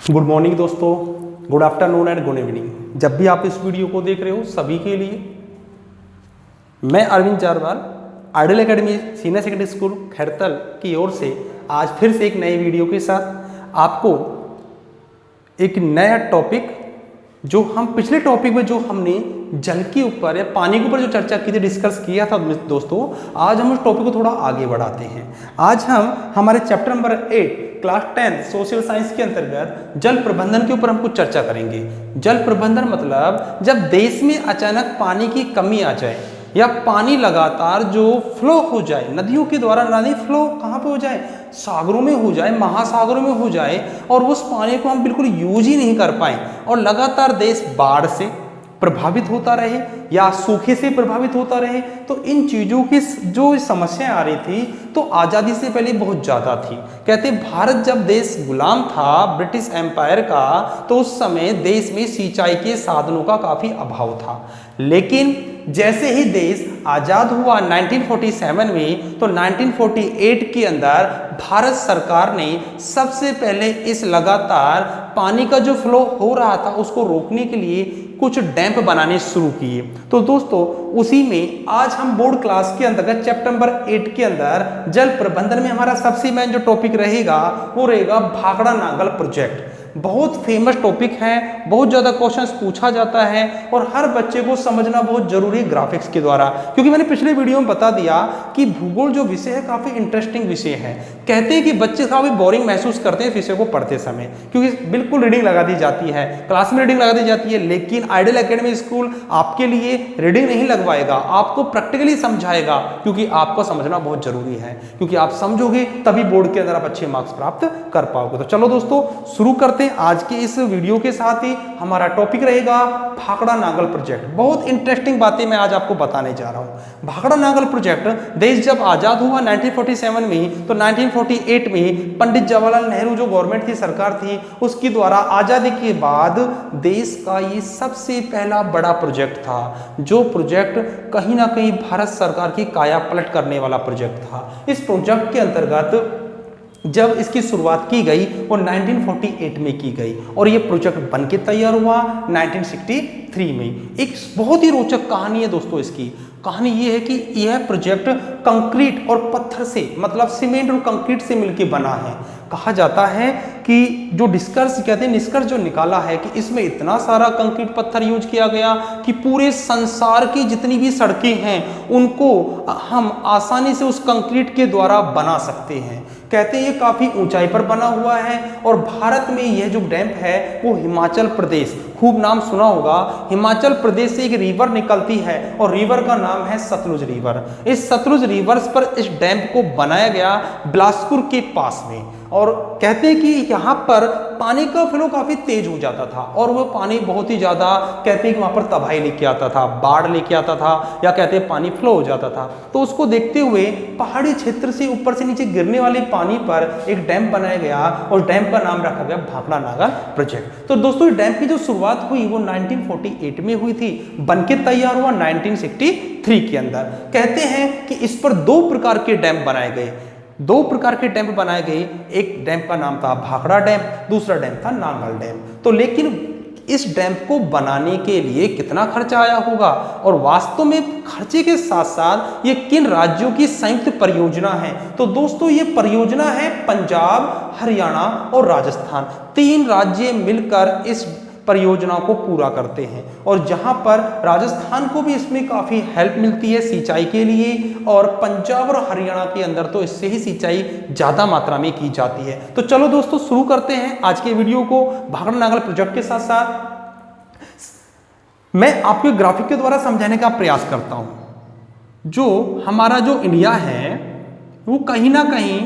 Good morning दोस्तों, good afternoon and good evening. जब भी आप इस वीडियो को देख रहे हो सभी के लिए मैं Arvind Jarwal ideal academy senior secondary school Khairtal की ओर से आज फिर से एक नए वीडियो के साथ आपको एक नया टॉपिक जो हम पिछले टॉपिक में जो हमने जल के ऊपर या पानी के ऊपर जो चर्चा की थी, डिस्कस किया था दोस्तों, आज हम उस टॉपिक को थोड़ा आगे बढ़ाते हैं। आज हम हमारे chapter number 8 class 10 social science के अंतर्गत जल प्रबंधन के ऊपर हम कुछ चर्चा करेंगे। जल प्रबंधन मतलब जब देश में अचानक पानी की कमी आ जाए या पानी लगातार जो फ्लो हो जाए, नदियों के द्वारा नदी फ्लो कहाँ पे हो जाए, सागरों में हो जाए, महासागरों में हो जाए, और उस पानी को हम बिल्कुल यूज ही नहीं कर पाए और लगातार देश बाढ़ से प्रभावित होता रहे या सूखे से प्रभावित होता रहे, तो इन चीज़ों की जो समस्याएं आ रही थी तो आज़ादी से पहले बहुत ज़्यादा थी। कहते भारत जब देश गुलाम था ब्रिटिश एम्पायर का, तो उस समय देश में सिंचाई के साधनों का काफ़ी अभाव था। लेकिन जैसे ही देश आज़ाद हुआ 1947 में, तो 1948 के अंदर भारत सरकार ने सबसे पहले इस लगातार पानी का जो फ्लो हो रहा था उसको रोकने के लिए कुछ डैम्प बनाने शुरू किए। तो दोस्तों उसी में आज हम बोर्ड क्लास के अंतर्गत चैप्टर नंबर 8 के अंदर जल प्रबंधन में हमारा सबसे मेन जो टॉपिक रहेगा वो रहेगा भाखड़ा नागल प्रोजेक्ट। बहुत फेमस टॉपिक है, बहुत ज़्यादा क्वेश्चंस पूछा जाता है और हर बच्चे को समझना बहुत जरूरी है ग्राफिक्स के द्वारा, क्योंकि मैंने पिछले वीडियो में बता दिया कि भूगोल जो विषय है काफ़ी इंटरेस्टिंग विषय है। कहते हैं कि बच्चे काफ़ी बोरिंग महसूस करते हैं विषय को पढ़ते समय, क्योंकि बिल्कुल रीडिंग लगा दी जाती है, क्लास में रीडिंग लगा दी जाती है, लेकिन आइडियल एकेडमी स्कूल आपके लिए रीडिंग नहीं लगवाएगा, आपको प्रैक्टिकली समझाएगा, क्योंकि आपको समझना बहुत जरूरी है, क्योंकि आप समझोगे तभी बोर्ड के अंदर आप अच्छे मार्क्स प्राप्त कर पाओगे। तो चलो दोस्तों शुरू करते आज के इस वीडियो के साथ ही हमारा टॉपिक रहेगा भाखड़ा नागल प्रोजेक्ट। बहुत इंटरेस्टिंग बातें मैं आज आपको बताने जा रहा हूं। भाखड़ा नागल प्रोजेक्ट देश जब आजाद हुआ 1947 में, तो 1948 में पंडित जवाहरलाल नेहरू जो गवर्नमेंट थी, सरकार थी, उसके द्वारा आजादी के बाद देश का ये सबसे पहला बड़ा प्रोजेक्ट था, जो प्रोजेक्ट कहीं ना कहीं भारत सरकार की काया पलट करने वाला प्रोजेक्ट था। इस प्रोजेक्ट के अंतर्गत जब इसकी शुरुआत की गई वो 1948 में की गई और ये प्रोजेक्ट बन के तैयार हुआ 1963 में। एक बहुत ही रोचक कहानी है दोस्तों। इसकी कहानी ये है कि यह प्रोजेक्ट कंक्रीट और पत्थर से, मतलब सीमेंट और कंक्रीट से मिलकर बना है। कहा जाता है कि जो निष्कर्ष जो निकाला है कि इसमें इतना सारा कंक्रीट पत्थर यूज किया गया कि पूरे संसार की जितनी भी सड़कें हैं उनको हम आसानी से उस कंक्रीट के द्वारा बना सकते हैं। कहते हैं ये काफ़ी ऊंचाई पर बना हुआ है और भारत में यह जो डैम है वो हिमाचल प्रदेश, खूब नाम सुना होगा, हिमाचल प्रदेश से एक रिवर निकलती है और रिवर का नाम है सतलुज रिवर। इस सतलुज रिवर्स पर इस डैम को बनाया गया बिलासपुर के पास में, और कहते हैं कि यहाँ पर पानी का फ्लो काफ़ी तेज हो जाता था और वो पानी बहुत ही ज़्यादा, कहते हैं कि वहाँ पर तबाही लेके आता था, बाढ़ लेके आता था, या कहते हैं पानी फ्लो हो जाता था। तो उसको देखते हुए पहाड़ी क्षेत्र से ऊपर से नीचे गिरने वाले पानी पर एक डैम बनाया गया और डैम का नाम रखा गया भाखड़ा नागल प्रोजेक्ट। तो दोस्तों डैम की जो शुरुआत हुई वो 1948 में हुई थी, बनके तैयार हुआ 1963 के अंदर। कहते हैं कि इस पर दो प्रकार के डैम बनाए गए, दो प्रकार के डैम बनाए गए। एक डैम का नाम था भाखड़ा डैम, दूसरा डैम था नागल डैम। तो लेकिन इस डैम को बनाने के लिए कितना खर्चा आया होगा और वास्तव में खर्चे के साथ साथ ये किन राज्यों की संयुक्त परियोजना है? तो दोस्तों ये परियोजना है पंजाब, हरियाणा और राजस्थान, तीन राज्य मिलकर इस परियोजना को पूरा करते हैं। और जहां पर राजस्थान को भी इसमें काफ़ी हेल्प मिलती है सिंचाई के लिए, और पंजाब और हरियाणा के अंदर तो इससे ही सिंचाई ज़्यादा मात्रा में की जाती है। तो चलो दोस्तों शुरू करते हैं आज के वीडियो को भाखड़ा नागल प्रोजेक्ट के साथ साथ मैं आपको ग्राफिक के द्वारा समझाने का प्रयास करता हूं। जो हमारा जो इंडिया है वो कहीं ना कहीं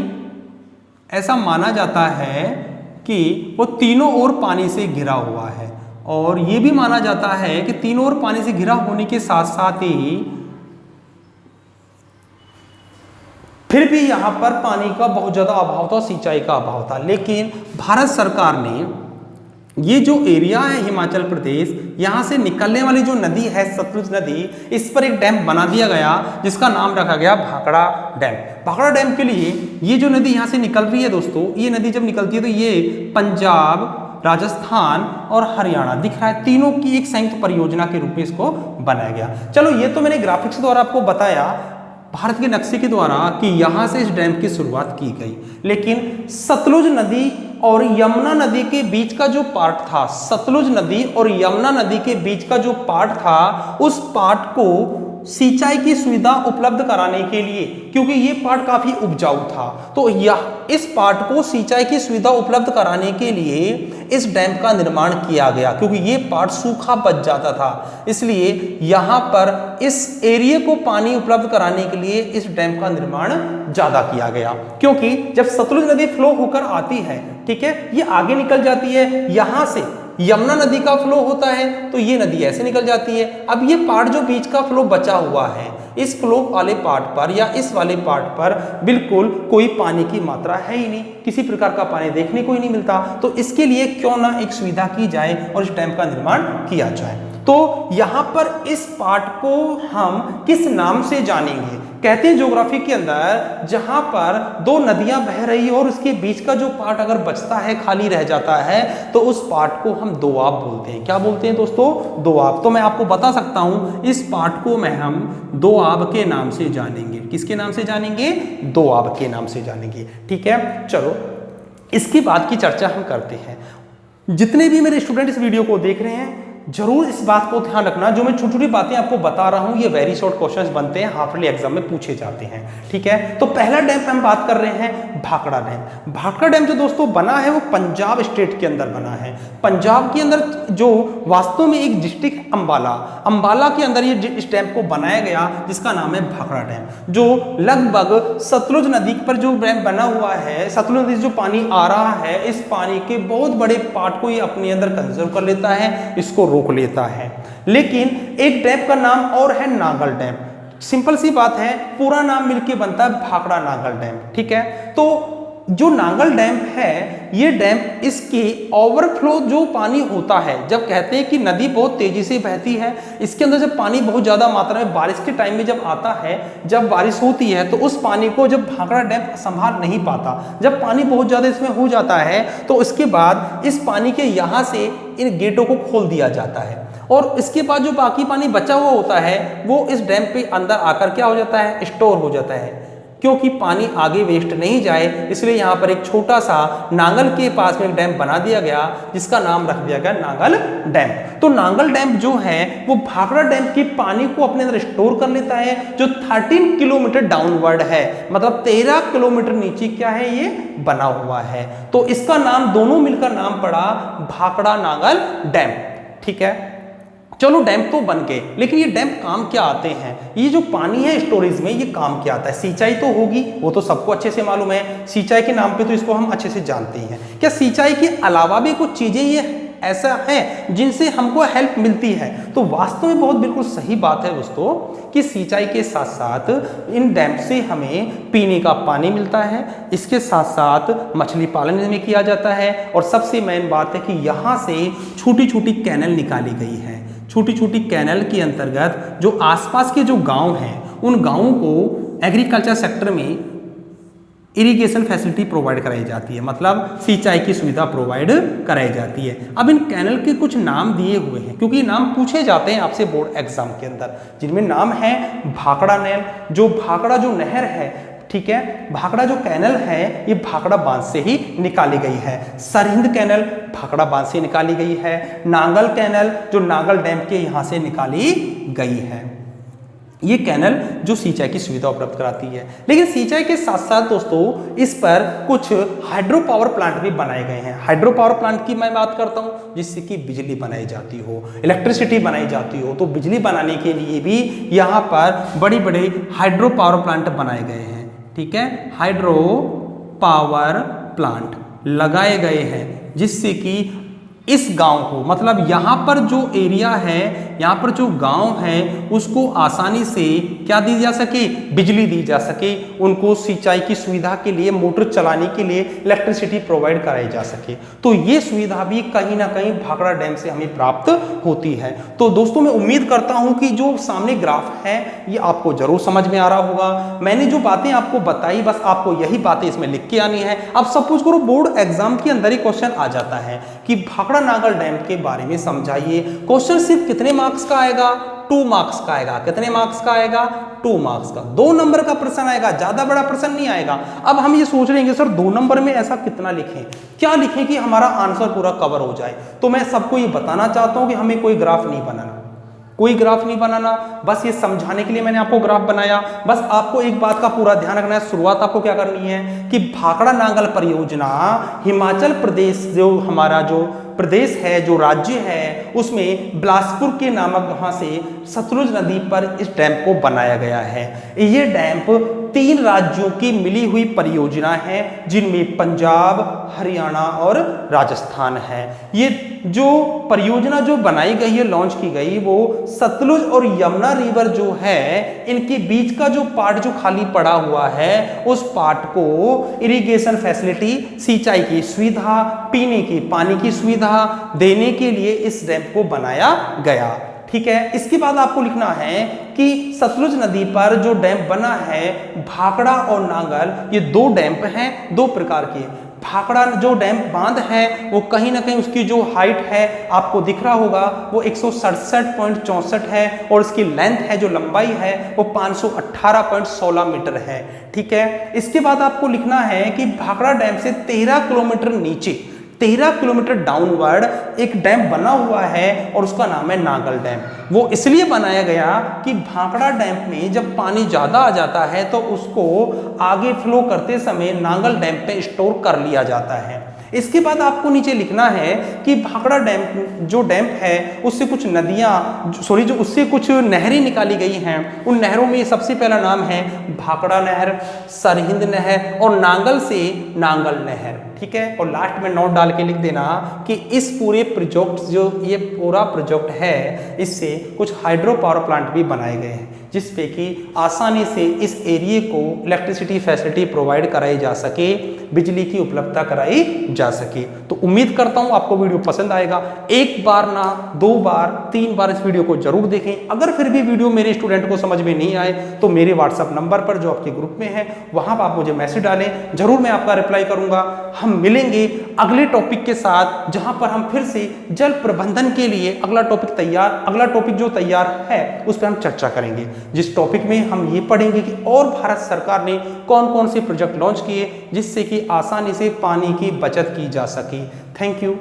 ऐसा माना जाता है कि वो तीनों ओर पानी से घिरा हुआ है, और ये भी माना जाता है कि तीनों ओर पानी से घिरा होने के साथ साथ ही फिर भी यहाँ पर पानी का बहुत ज़्यादा अभाव था, सिंचाई का अभाव था। लेकिन भारत सरकार ने ये जो एरिया है हिमाचल प्रदेश, यहाँ से निकलने वाली जो नदी है सतलुज नदी, इस पर एक डैम बना दिया गया जिसका नाम रखा गया भाखड़ा डैम। भाखड़ा डैम के लिए ये जो नदी यहाँ से निकल रही है दोस्तों, ये नदी जब निकलती है तो ये पंजाब राजस्थान और हरियाणा दिख रहा है, तीनों की एक संयुक्त परियोजना के रूप में इसको बनाया गया। चलो ये तो मैंने ग्राफिक्स द्वारा आपको बताया भारत के नक्शे के द्वारा कि यहां से इस डैम की शुरुआत की गई, लेकिन सतलुज नदी और यमुना नदी के बीच का जो पार्ट था, सतलुज नदी और यमुना नदी के बीच का जो पार्ट था, उस पार्ट को सिंचाई की सुविधा उपलब्ध कराने के लिए, क्योंकि ये पार्ट काफी उपजाऊ था, तो यह इस पार्ट को सिंचाई की सुविधा उपलब्ध कराने के लिए इस डैम का निर्माण किया गया, क्योंकि ये पार्ट सूखा बच जाता था। इसलिए यहां पर इस एरिया को पानी उपलब्ध कराने के लिए इस डैम का निर्माण ज्यादा किया गया, क्योंकि जब सतलुज नदी फ्लो होकर आती है, ठीक है, ये आगे निकल जाती है, यहां से यमुना नदी का फ्लो होता है तो ये नदी ऐसे निकल जाती है। अब ये पार्ट जो बीच का फ्लो बचा हुआ है, इस फ्लो वाले पार्ट पर या इस वाले पार्ट पर बिल्कुल कोई पानी की मात्रा है ही नहीं, किसी प्रकार का पानी देखने को ही नहीं मिलता, तो इसके लिए क्यों ना एक सुविधा की जाए और इस डैम का निर्माण किया जाए। तो यहां पर इस पार्ट को हम किस नाम से जानेंगे? कहते हैं ज्योग्राफी के अंदर जहां पर दो नदियां बह रही और उसके बीच का जो पार्ट अगर बचता है, खाली रह जाता है, तो उस पार्ट को हम दोआब बोलते हैं। क्या बोलते हैं दोस्तों? दोआब। तो मैं आपको बता सकता हूं इस पार्ट को हम दोआब के नाम से जानेंगे। किसके नाम से जानेंगे? दोआब के नाम से जानेंगे। ठीक है, चलो इसके बाद की चर्चा हम करते हैं। जितने भी मेरे स्टूडेंट इस वीडियो को देख रहे हैं, जरूर इस बात को ध्यान रखना, जो मैं छोटी छोटी बातें आपको बता रहा हूं ये वेरी शॉर्ट क्वेश्चंस बनते हैं, हाफ ईयरली एग्जाम में पूछे जाते हैं। ठीक है, तो पहला डैम पे हम बात कर रहे हैं भाखड़ा डैम। भाखड़ा डैम जो दोस्तों बना है वो पंजाब स्टेट के अंदर बना है। पंजाब के अंदर जो वास्तव में एक डिस्ट्रिक्ट अंबाला के अंदर ये इस डैम को बनाया गया, जिसका नाम है भाखड़ा डैम, जो लगभग सतलुज नदी पर जो डैम बना हुआ है, सतलुज नदी जो पानी आ रहा है, इस पानी के बहुत बड़े पार्ट को ये अपने अंदर कंजर्व कर लेता है, इसको रोक लेता है। लेकिन एक डैम का नाम और है नांगल डैम। सिंपल सी बात है, पूरा नाम मिलके बनता है भाखड़ा नांगल डैम। ठीक है, तो जो नांगल डैम है, ये डैम इसकी ओवरफ्लो जो पानी होता है, जब कहते हैं कि नदी बहुत तेजी से बहती है, इसके अंदर जब पानी बहुत ज्यादा मात्रा में बारिश के टाइम में जब आता है, जब बारिश होती है, तो उस पानी को जब भाखड़ा डैम संभाल नहीं पाता, जब पानी बहुत ज्यादा इसमें हो जाता है, तो उसके बाद इस पानी के यहां से इन गेटों को खोल दिया जाता है, और इसके बाद जो बाकी पानी बचा हुआ होता है वो इस डैम पे अंदर आकर क्या हो जाता है? स्टोर हो जाता है। क्योंकि पानी आगे वेस्ट नहीं जाए, इसलिए यहाँ पर एक छोटा सा नांगल के पास में एक डैम बना दिया गया, जिसका नाम रख दिया गया नांगल डैम। तो नांगल डैम जो है वो भाखड़ा डैम के पानी को अपने अंदर स्टोर कर लेता है, जो 13 किलोमीटर डाउनवर्ड है, मतलब 13 किलोमीटर नीचे क्या है ये बना हुआ है। तो इसका नाम दोनों मिलकर नाम पड़ा भाखड़ा नांगल डैम। ठीक है, चलो डैम तो बन गए, लेकिन ये डैम काम क्या आते हैं? ये जो पानी है स्टोरेज में, ये काम क्या आता है? सिंचाई तो होगी, वो तो सबको अच्छे से मालूम है, सिंचाई के नाम पे तो इसको हम अच्छे से जानते ही हैं। क्या सिंचाई के अलावा भी कुछ चीजें ये ऐसा है जिनसे हमको हेल्प मिलती है? तो वास्तव में बहुत बिल्कुल सही बात है दोस्तों कि सिंचाई के साथ साथ इन डैम से हमें पीने का पानी मिलता है, इसके साथ साथ मछली पालन में किया जाता है, और सबसे मेन बात है कि यहाँ से छोटी छोटी कैनल निकाली गई है। छोटी छोटी कैनल के अंतर्गत जो आसपास के जो गांव हैं, उन गांवों को एग्रीकल्चर सेक्टर में इरिगेशन फैसिलिटी प्रोवाइड कराई जाती है, मतलब सिंचाई की सुविधा प्रोवाइड कराई जाती है। अब इन कैनल के कुछ नाम दिए हुए हैं, क्योंकि नाम पूछे जाते हैं आपसे बोर्ड एग्जाम के अंदर, जिनमें नाम है भाखड़ा नहर, जो भाखड़ा जो नहर है, ठीक है, भाखड़ा जो कैनल है ये भाखड़ा बांध से ही निकाली गई है। सरहिंद कैनल भाखड़ा बांध से निकाली गई है। नांगल कैनल जो नांगल डैम के यहां से निकाली गई है। ये कैनल जो सिंचाई की सुविधा उपलब्ध कराती है। लेकिन सिंचाई के साथ साथ दोस्तों इस पर कुछ हाइड्रो पावर प्लांट भी बनाए गए हैं। हाइड्रो पावर प्लांट की मैं बात करता हूं, जिससे कि बिजली बनाई जाती हो, इलेक्ट्रिसिटी बनाई जाती हो। तो बिजली बनाने के लिए भी यहाँ पर बड़ी बड़ी हाइड्रो पावर प्लांट बनाए गए हैं। ठीक है, हाइड्रो पावर प्लांट लगाए गए हैं, जिससे कि इस गांव को, मतलब यहाँ पर जो एरिया है, यहाँ पर जो गांव है उसको आसानी से क्या दी जा सके, बिजली दी जा सके, उनको सिंचाई की सुविधा के लिए, मोटर चलाने के लिए इलेक्ट्रिसिटी प्रोवाइड कराई जा सके। तो ये सुविधा भी कहीं ना कहीं भाखड़ा डैम से हमें प्राप्त होती है। तो दोस्तों मैं उम्मीद करता हूं कि जो सामने ग्राफ है ये आपको जरूर समझ में आ रहा होगा। मैंने जो बातें आपको बताई बस आपको यही बातें इसमें लिख के आनी है। अब सपोज करो बोर्ड एग्जाम के अंदर ही क्वेश्चन आ जाता है कि भाखड़ा नागल डैम के बारे में समझाइए। क्वेश्चन सिर्फ कितने मार्क्स का आएगा, 2 मार्क्स का आएगा। कितने मार्क्स का आएगा, 2 मार्क्स का। 2 नंबर का प्रश्न आएगा, ज्यादा बड़ा प्रश्न नहीं आएगा। अब हम ये सोच रहे हैं सर 2 नंबर में ऐसा कितना लिखें, क्या लिखें कि हमारा आंसर पूरा कवर हो जाए। तो मैं सबको ये बताना चाहता हूं कि हमें कोई ग्राफ नहीं बनाना, कोई ग्राफ नहीं बनाना, बस ये समझाने के लिए मैंने आपको ग्राफ बनाया। बस आपको एक बात का पूरा ध्यान रखना है, शुरुआत आपको क्या करनी है कि भाखड़ा नागल परियोजना हिमाचल प्रदेश, जो हमारा जो प्रदेश है, जो राज्य है, उसमें बिलासपुर के नामक वहां से सतलुज नदी पर इस डैम को बनाया गया है। ये डैम 3 राज्यों की मिली हुई परियोजना है, जिनमें पंजाब, हरियाणा और राजस्थान है। ये जो परियोजना जो बनाई गई है, लॉन्च की गई, वो सतलुज और यमुना रिवर जो है, इनके बीच का जो पार्ट जो खाली पड़ा हुआ है, उस पार्ट को इरिगेशन फैसिलिटी, सिंचाई की सुविधा, पीने के पानी की सुविधा देने के लिए इस डैम को बनाया गया। ठीक है, इसके बाद आपको लिखना है कि सतलुज नदी पर जो डैम बना है, भाखड़ा और नांगल, ये 2 डैम हैं, 2 प्रकार के। भाखड़ा जो डैम बांध है वो कहीं ना कहीं उसकी जो हाइट है आपको दिख रहा होगा, वो 167.64 है, और इसकी लेंथ है, जो लंबाई है, वो 518.16 मीटर है। ठीक है, इसके बाद आपको लिखना है कि भाखड़ा डैम से 13 किलोमीटर नीचे, 13 किलोमीटर डाउनवर्ड एक डैम बना हुआ है, और उसका नाम है नांगल डैम। वो इसलिए बनाया गया कि भाखड़ा डैम में जब पानी ज्यादा आ जाता है तो उसको आगे फ्लो करते समय नांगल डैम पे स्टोर कर लिया जाता है। इसके बाद आपको नीचे लिखना है कि भाखड़ा डैम जो डैम है उससे कुछ नदियां, सॉरी, जो उससे कुछ नहरें निकाली गई हैं। उन नहरों में सबसे पहला नाम है भाखड़ा नहर, सरहिंद नहर और नांगल से नांगल नहर। ठीक है, और लास्ट में नोट डाल के लिख देना कि इस पूरे प्रोजेक्ट, जो ये पूरा प्रोजेक्ट है, इससे कुछ हाइड्रो पावर प्लांट भी बनाए गए हैं, जिसपे कि आसानी से इस एरिया को इलेक्ट्रिसिटी फैसिलिटी प्रोवाइड कराई जा सके, बिजली की उपलब्धता कराई जा सके। तो उम्मीद करता हूं आपको वीडियो पसंद आएगा। 1 बार ना 2 बार 3 बार इस वीडियो को जरूर देखें। अगर फिर भी वीडियो मेरे स्टूडेंट को समझ में नहीं आए तो मेरे व्हाट्सएप नंबर पर, जो आपके ग्रुप में है, वहां पर आप मुझे मैसेज डालें, जरूर मैं आपका रिप्लाई करूंगा। हम मिलेंगे अगले टॉपिक के साथ, जहां पर हम फिर से जल प्रबंधन के लिए अगला टॉपिक जो तैयार है उस पर हम चर्चा करेंगे, जिस टॉपिक में हम ये पढ़ेंगे कि और भारत सरकार ने कौन कौन से प्रोजेक्ट लॉन्च किए जिससे कि आसानी से पानी की बचत की जा सके। Thank you.